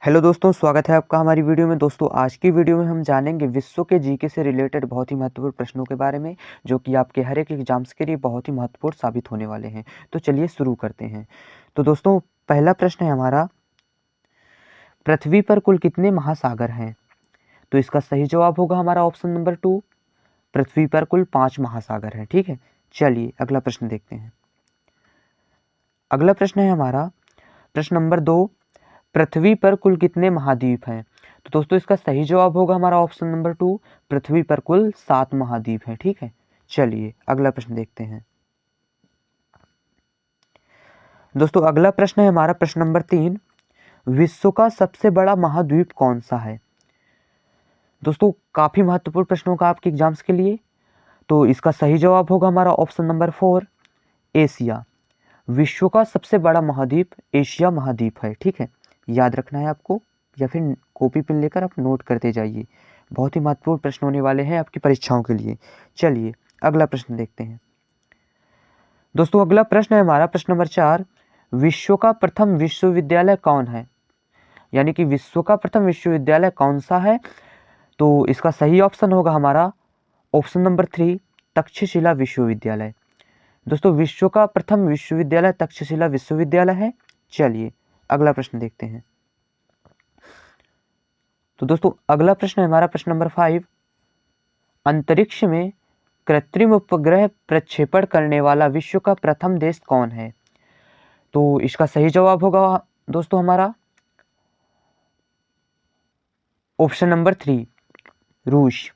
Hello दोस्तों, स्वागत है आपका हमारी वीडियो में। दोस्तों, आज की वीडियो में हम जानेंगे विश्व के जीके से रिलेटेड बहुत ही महत्वपूर्ण प्रश्नों के बारे में, जो कि आपके हर एक एग्जाम्स के लिए बहुत ही महत्वपूर्ण साबित होने वाले हैं। तो चलिए शुरू करते हैं। तो दोस्तों, पहला प्रश्न है हमारा, पृथ्वी पर कुल कितने महासागर हैं? तो इसका सही जवाब होगा हमारा ऑप्शन नंबर 2, पृथ्वी पर कुल 5 महासागर हैं। ठीक है, चलिए अगला प्रश्न देखते हैं। अगला प्रश्न है हमारा, प्रश्न नंबर 2, पृथ्वी पर कुल कितने महाद्वीप हैं? तो दोस्तों, इसका सही जवाब होगा हमारा ऑप्शन नंबर 2, पृथ्वी पर कुल 7 महाद्वीप हैं। ठीक है, चलिए अगला प्रश्न देखते हैं। दोस्तों, अगला प्रश्न है हमारा, प्रश्न नंबर 3, विश्व का सबसे बड़ा महाद्वीप कौन सा है? दोस्तों, काफी महत्वपूर्ण प्रश्नों का आपके एग्जाम्स के लिए। तो इसका सही जवाब होगा हमारा ऑप्शन नंबर 4, एशिया। विश्व का सबसे बड़ा महाद्वीप एशिया महाद्वीप है। ठीक है, याद रखना है आपको, या फिर कॉपी पेन लेकर आप नोट करते जाइए। बहुत ही महत्वपूर्ण प्रश्न होने वाले हैं आपकी परीक्षाओं के लिए। चलिए अगला प्रश्न देखते हैं। दोस्तों, अगला प्रश्न है हमारा, प्रश्न नंबर 4, विश्व का प्रथम विश्वविद्यालय कौन है? यानी कि विश्व का प्रथम विश्वविद्यालय कौन सा है? तो इसका सही ऑप्शन होगा हमारा ऑप्शन नंबर 3, तक्षशिला विश्वविद्यालय। दोस्तों, विश्व का प्रथम विश्वविद्यालय तक्षशिला विश्वविद्यालय है। चलिए अगला प्रश्न देखते हैं। तो दोस्तों, अगला प्रश्न है हमारा, प्रश्न नंबर 5, अंतरिक्ष में कृत्रिम उपग्रह प्रक्षेपण करने वाला विश्व का प्रथम देश कौन है? तो इसका सही जवाब होगा दोस्तों हमारा ऑप्शन नंबर 3, रूस।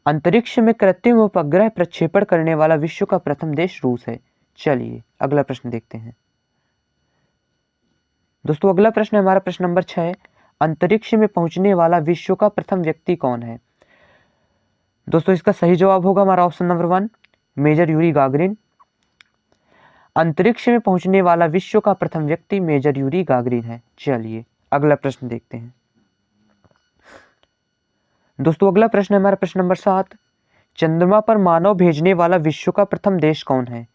अंतरिक्ष में कृत्रिम उपग्रह प्रक्षेपण करने वाला विश्व का प्रथम देश रूस है। चलिए अगला प्रश्न देखते हैं। दोस्तों, अगला प्रश्न है हमारा, प्रश्न नंबर 6, अंतरिक्ष में पहुंचने वाला विश्व का प्रथम व्यक्ति कौन है? दोस्तों, इसका सही जवाब होगा हमारा option number 1, major Yuri Gagarin. अंतरिक्ष में पहुंचने वाला विश्व का प्रथम व्यक्ति मेजर यूरी गागरिन है। चलिए अगला प्रश्न देखते हैं। दोस्तों, अगला प्रश्न है हमारा, प्रश्न नंबर 7, चंद्रमा पर मानव भेजने वाला विश्व का प्रथम देश कौन है?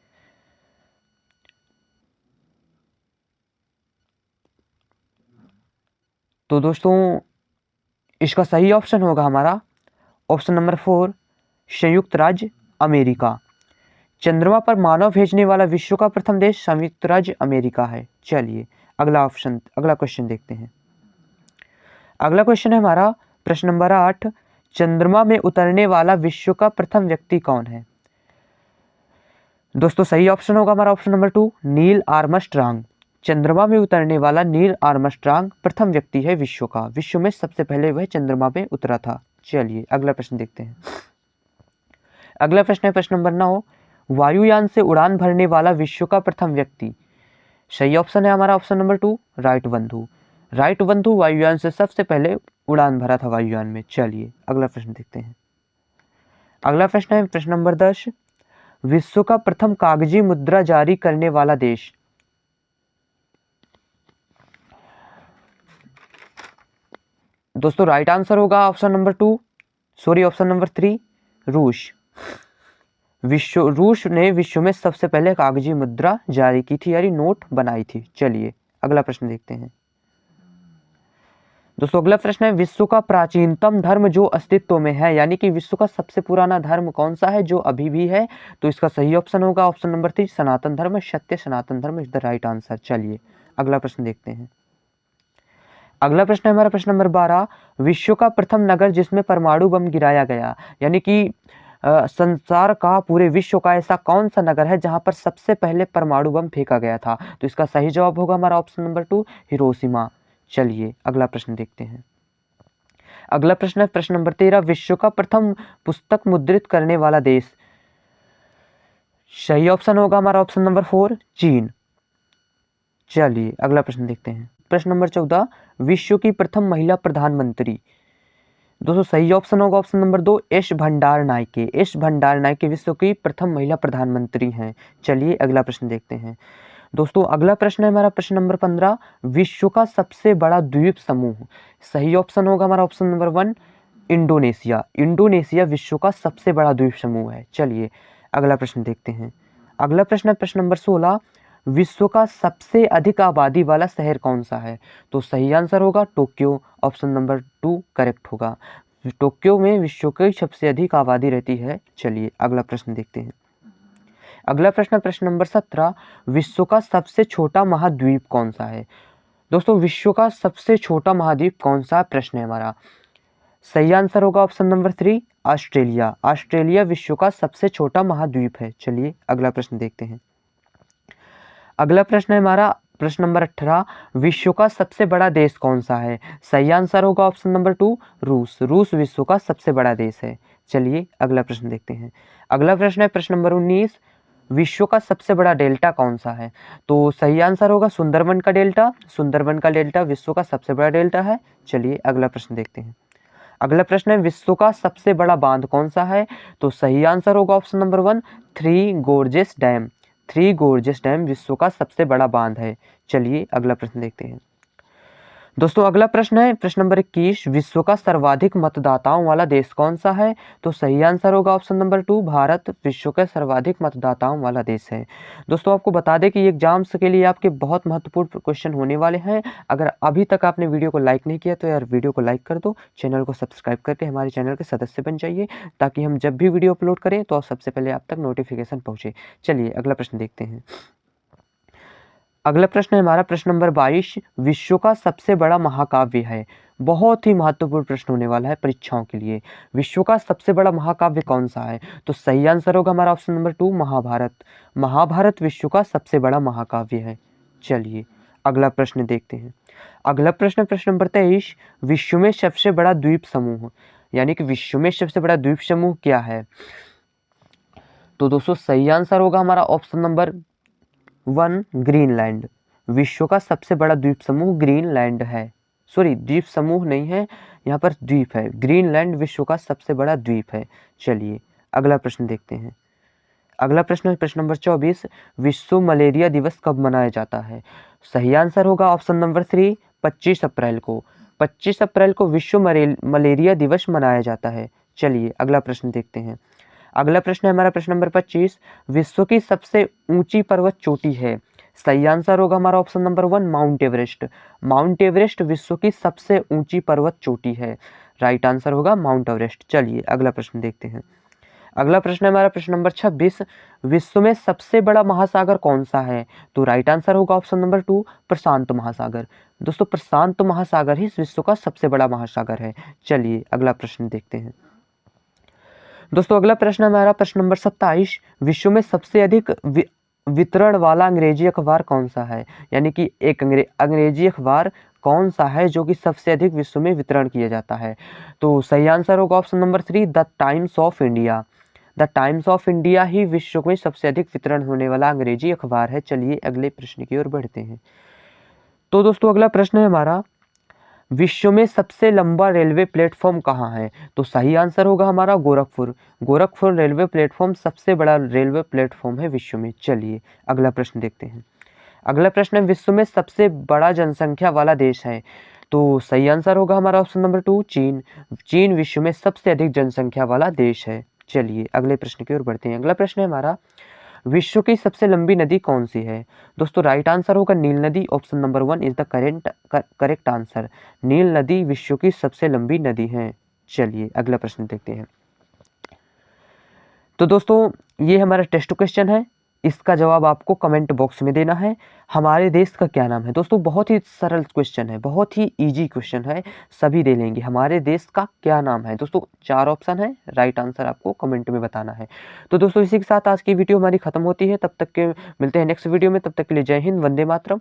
तो दोस्तों, इसका सही ऑप्शन होगा हमारा ऑप्शन नंबर 4, संयुक्त राज्य अमेरिका। चंद्रमा पर मानव भेजने वाला विश्व का प्रथम देश संयुक्त राज्य अमेरिका है। चलिए अगला क्वेश्चन देखते हैं। अगला क्वेश्चन है हमारा, प्रश्न नंबर 8, चंद्रमा में उतरने वाला विश्व का प्रथम व्यक्ति कौन है? दोस्तों, सही ऑप्शन होगा हमारा ऑप्शन नंबर 2, नील आर्मस्ट्रांग। चंद्रमा में उतरने वाला नील आर्मस्ट्रांग प्रथम व्यक्ति है विश्व का। विश्व में सबसे पहले वह चंद्रमा में उतरा था। चलिए अगला प्रश्न देखते हैं। अगला प्रश्न है प्रश्न नंबर 9, वायुयान से उड़ान भरने वाला विश्व का प्रथम व्यक्ति। सही ऑप्शन है हमारा ऑप्शन नंबर 2, राइट बंधु। राइट बंधु वायुयान से सबसे पहले उड़ान भरा था वायुयान में। चलिए अगला प्रश्न देखते हैं। अगला प्रश्न है प्रश्न नंबर 10, विश्व का प्रथम कागजी मुद्रा जारी करने वाला देश। दोस्तों, राइट आंसर होगा ऑप्शन नंबर 3, रूस। रूस ने विश्व में सबसे पहले कागजी मुद्रा जारी की थी, यानी नोट बनाई थी। चलिए अगला प्रश्न देखते हैं। दोस्तों, अगला प्रश्न है, विश्व का प्राचीनतम धर्म जो अस्तित्व में है, यानी कि विश्व का सबसे पुराना धर्म कौन सा है जो अभी भी है? तो इसका सही ऑप्शन होगा ऑप्शन नंबर 3, सनातन धर्म। सत्य सनातन धर्म इज द राइट आंसर। चलिए अगला प्रश्न देखते हैं। अगला प्रश्न है हमारा प्रश्न नंबर 12, विश्व का प्रथम नगर जिसमें परमाणु बम गिराया गया, यानी कि संसार का, पूरे विश्व का ऐसा कौन सा नगर है जहां पर सबसे पहले परमाणु बम फेंका गया था? तो इसका सही जवाब होगा हमारा ऑप्शन नंबर 2, हिरोशिमा। चलिए अगला प्रश्न देखते हैं। अगला प्रश्न है प्रश्न नंबर 13, विश्व का प्रथम पुस्तक मुद्रित करने वाला देश। सही ऑप्शन होगा हमारा ऑप्शन नंबर 4, चीन। चलिए अगला प्रश्न देखते हैं। प्रश्न नंबर 14, विश्व की प्रथम महिला प्रधानमंत्री। दोस्तों, सही ऑप्शन होगा ऑप्शन नंबर 2, एस भंडार नायके। एस भंडार नायके विश्व की प्रथम महिला प्रधानमंत्री हैं। चलिए अगला प्रश्न देखते हैं। दोस्तों, अगला प्रश्न है हमारा प्रश्न नंबर 15, विश्व का सबसे बड़ा द्वीप समूह। सही ऑप्शन होगा हमारा ऑप्शन नंबर 1, इंडोनेशिया। इंडोनेशिया विश्व का सबसे बड़ा द्वीप समूह है। चलिए अगला प्रश्न देखते हैं। अगला प्रश्न है प्रश्न नंबर 16, विश्व का सबसे अधिक आबादी वाला शहर कौन सा है? तो सही आंसर होगा टोक्यो, ऑप्शन नंबर 2 करेक्ट होगा। टोक्यो में विश्व की सबसे अधिक आबादी रहती है। चलिए अगला प्रश्न देखते हैं। अगला प्रश्न, प्रश्न नंबर 17, विश्व का सबसे छोटा महाद्वीप कौन सा है? दोस्तों विश्व का सबसे छोटा महाद्वीप कौन सा प्रश्न है हमारा? सही आंसर होगा ऑप्शन नंबर 3 ऑस्ट्रेलिया। ऑस्ट्रेलिया विश्व का सबसे छोटा महाद्वीप है। चलिए अगला प्रश्न देखते हैं। अगला प्रश्न है हमारा प्रश्न नंबर 18, विश्व का सबसे बड़ा देश कौन सा है? सही आंसर होगा ऑप्शन नंबर 2 रूस। रूस विश्व का सबसे बड़ा देश है। चलिए अगला प्रश्न देखते हैं। अगला प्रश्न है प्रश्न नंबर 19, विश्व का सबसे बड़ा डेल्टा कौन सा है? तो सही आंसर होगा सुंदरबन का डेल्टा। सुंदरबन का डेल्टा विश्व का सबसे बड़ा डेल्टा है। चलिए अगला प्रश्न देखते हैं। अगला प्रश्न है विश्व का सबसे बड़ा बांध कौन सा है? तो सही आंसर होगा option number 1 three gorges dam. Three gorges dam विश्व का सबसे बड़ा बांध है। चलिए अगला प्रश्न देखते हैं। दोस्तों अगला प्रश्न है प्रश्न नंबर 21, विश्व का सर्वाधिक मतदाताओं वाला देश कौन सा है? तो सही आंसर होगा ऑप्शन नंबर 2 भारत विश्व का सर्वाधिक मतदाताओं वाला देश है। दोस्तों आपको बता दें कि ये एग्जाम्स के लिए आपके बहुत महत्वपूर्ण क्वेश्चन होने वाले हैं। अगर अभी तक आपने वीडियो को लाइक नहीं किया तो यार वीडियो को लाइक कर दो, चैनल को सब्सक्राइब करके हमारे चैनल के सदस्य बन जाइए, ताकि हम जब भी वीडियो अपलोड करें तो सबसे पहले आप तक नोटिफिकेशन पहुँचे। चलिए अगला प्रश्न देखते हैं। अगला प्रश्न है हमारा प्रश्न नंबर 22, विश्व का सबसे बड़ा महाकाव्य है। बहुत ही महत्वपूर्ण प्रश्न होने वाला है परीक्षाओं के लिए। विश्व का सबसे बड़ा महाकाव्य कौन सा है? तो सही आंसर होगा हमारा ऑप्शन नंबर 2 महाभारत। महाभारत विश्व का सबसे बड़ा महाकाव्य है। चलिए अगला प्रश्न देखते हैं। अगला प्रश्न प्रश्न नंबर 23, विश्व में सबसे बड़ा द्वीप समूह, यानी कि विश्व में सबसे बड़ा द्वीप समूह क्या है? तो दोस्तों सही आंसर होगा हमारा ऑप्शन नंबर 1 ग्रीनलैंड। विश्व का सबसे बड़ा द्वीप समूह ग्रीनलैंड है। सॉरी द्वीप समूह नहीं है, यहाँ पर द्वीप है। ग्रीनलैंड विश्व का सबसे बड़ा द्वीप है। चलिए अगला प्रश्न देखते हैं। अगला प्रश्न है प्रश्न नंबर 24, विश्व मलेरिया दिवस कब मनाया जाता है? सही आंसर होगा ऑप्शन नंबर 3 25 अप्रैल को। 25 अप्रैल को विश्व मलेरिया दिवस मनाया जाता है। चलिए अगला प्रश्न देखते हैं। अगला प्रश्न है हमारा प्रश्न नंबर 25, विश्व की सबसे ऊंची पर्वत चोटी है। सही आंसर होगा हमारा option number 1 mount Everest. Mount Everest विश्व की सबसे ऊंची पर्वत चोटी है। राइट आंसर होगा माउंट एवरेस्ट। चलिए अगला प्रश्न देखते हैं। अगला प्रश्न है हमारा प्रश्न नंबर 26, विश्व में सबसे बड़ा महासागर कौन सा है? तो राइट आंसर होगा ऑप्शन नंबर 2 प्रशांत महासागर। दोस्तों प्रशांत महासागर ही विश्व का सबसे बड़ा महासागर है। चलिए अगला प्रश्न देखते हैं। दोस्तों अगला प्रश्न हमारा प्रश्न नंबर 27, विश्व में सबसे अधिक वितरण वाला अंग्रेजी अखबार कौन सा है? यानी कि एक अंग्रेजी अखबार कौन सा है जो कि सबसे अधिक विश्व में वितरण किया जाता है? तो सही आंसर होगा option number 3 the Times of India. The Times of India ही विश्व में सबसे अधिक वितरण होने वाला अंग्रेजी अखबार है। चलिए अगले प्रश्न की ओर बढ़ते हैं। तो दोस्तों अगला प्रश्न है हमारा, विश्व में सबसे लंबा रेलवे प्लेटफॉर्म कहाँ है? तो सही आंसर होगा हमारा गोरखपुर। गोरखपुर रेलवे प्लेटफॉर्म सबसे बड़ा रेलवे प्लेटफॉर्म है विश्व में। चलिए अगला प्रश्न देखते हैं। अगला प्रश्न है, विश्व में सबसे बड़ा जनसंख्या वाला देश है। तो सही आंसर होगा हमारा ऑप्शन नंबर 2 चीन। चीन विश्व में सबसे अधिक जनसंख्या वाला देश है। चलिए अगले प्रश्न की ओर बढ़ते हैं। अगला प्रश्न है हमारा, विश्व की सबसे लंबी नदी कौन सी है? दोस्तों राइट आंसर होगा नील नदी। Option number 1 is the correct answer. नील नदी विश्व की सबसे लंबी नदी है। चलिए अगला प्रश्न देखते हैं। तो दोस्तों ये हमारा टेस्ट क्वेश्चन है, इसका जवाब आपको कमेंट बॉक्स में देना है। हमारे देश का क्या नाम है? दोस्तों बहुत ही सरल क्वेश्चन है, बहुत ही इजी क्वेश्चन है, सभी दे लेंगे। हमारे देश का क्या नाम है? दोस्तों 4 ऑप्शन है, राइट आंसर आपको कमेंट में बताना है। तो दोस्तों इसी के साथ आज की वीडियो हमारी खत्म होती है। तब तक के मिलते हैं नेक्स्ट वीडियो में। तब तक के लिए जय हिंद, वंदे मातरम।